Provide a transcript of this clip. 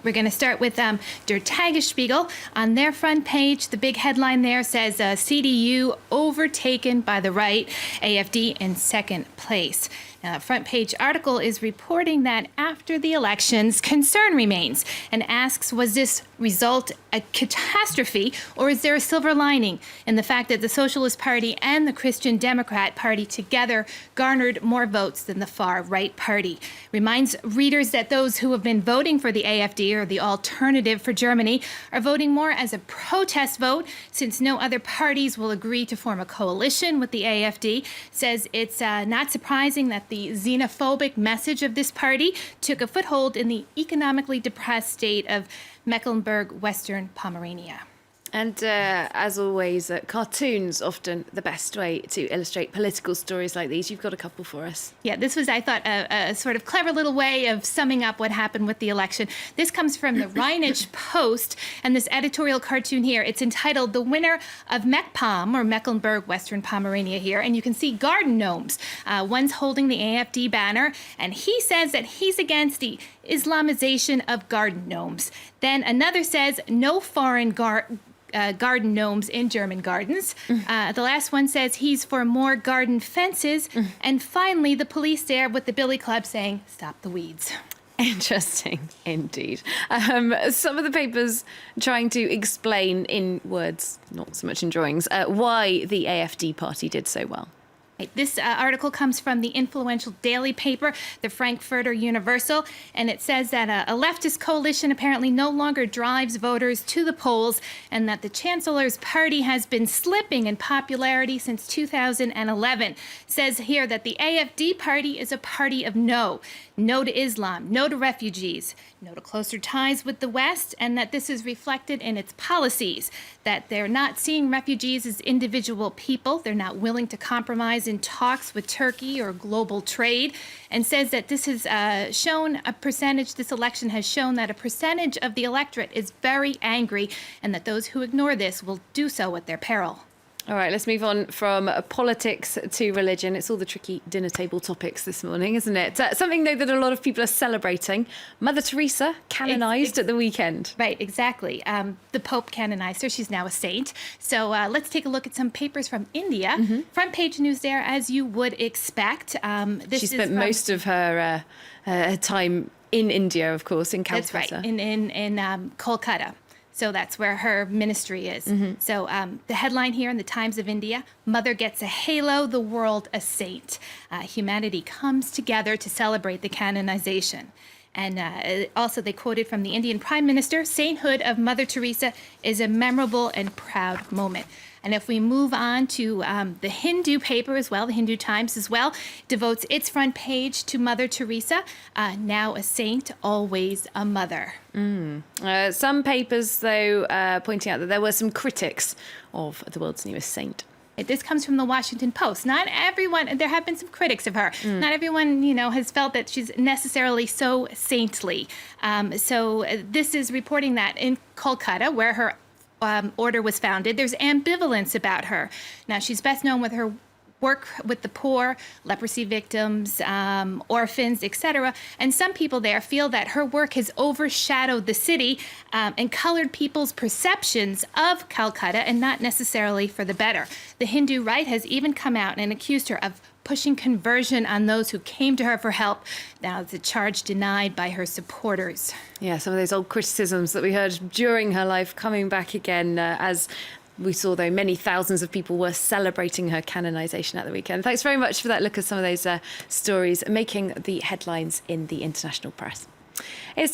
We're going to start with Der Tagesspiegel. On their front page, the big headline there says CDU overtaken by the right, AfD in second place. Now, the front page article is reporting that after the elections, concern remains and asks, was this result a catastrophe, or is there a silver lining in the fact that the Socialist Party and the Christian Democrat Party together garnered more votes than the far-right party? Reminds readers that those who have been voting for the AfD, or the Alternative for Germany, are voting more as a protest vote, since no other parties will agree to form a coalition with the AfD. Says it's not surprising that the xenophobic message of this party took a foothold in the economically depressed state of Mecklenburg-Western Pomerania. And as always, cartoons often the best way to illustrate political stories like these. You've got a couple for us. Yeah, this was, I thought, a sort of clever little way of summing up what happened with the election. This comes from the Rheinische Post, and this editorial cartoon here, it's entitled "The Winner of MacPom," or Mecklenburg-Western Pomerania here, and you can see garden gnomes. One's holding the AfD banner, and he says that he's against the Islamization of garden gnomes. Then another says, no foreign garden gnomes in German gardens. The last one says he's for more garden fences. And finally, the police there with the billy club saying, stop the weeds. Interesting indeed. Some of the papers trying to explain in words, not so much in drawings, why the AfD party did so well. This article comes from the influential daily paper, the Frankfurter Universal, and it says that a leftist coalition apparently no longer drives voters to the polls, and that the Chancellor's party has been slipping in popularity since 2011. Says here that the AfD party is a party of no. No to Islam, no to refugees, no to closer ties with the West, and that this is reflected in its policies, that they're not seeing refugees as individual people, they're not willing to compromise in talks with Turkey or global trade, and says that this has shown a percentage, this election has shown that a percentage of the electorate is very angry, and that those who ignore this will do so at their peril. All right, let's move on from politics to religion. It's all the tricky dinner table topics this morning, isn't it? Something, though, that a lot of people are celebrating. Mother Theresa, canonized at the weekend. Right, exactly. The Pope canonized her. She's now a saint. So let's take a look at some papers from India. Front page news there, as you would expect. She spent most of her time in India, of course, in Calcutta. That's right, in Kolkata. So that's where her ministry is. So the headline here in the Times of India, Mother gets a halo, the world a saint. Humanity comes together to celebrate the canonization. And also they quoted from the Indian Prime Minister, sainthood of Mother Teresa is a memorable and proud moment. And if we move on to the Hindu paper as well, the Hindu Times as well, devotes its front page to Mother Teresa, now a saint, always a mother. Some papers, though, pointing out that there were some critics of the world's newest saint. This comes from the Washington Post. Not everyone, there have been some critics of her. Not everyone, has felt that she's necessarily so saintly. So this is reporting that in Kolkata, where her order was founded, there's ambivalence about her. Now, she's best known with her work with the poor, leprosy victims, orphans, etc. And some people there feel that her work has overshadowed the city and colored people's perceptions of Calcutta, and not necessarily for the better. The Hindu right has even come out and accused her of pushing conversion on those who came to her for help. Now, the charge denied by her supporters. Yeah, some of those old criticisms that we heard during her life coming back again as we saw, though, many thousands of people were celebrating her canonization at the weekend. Thanks very much for that look at some of those stories making the headlines in the international press. It's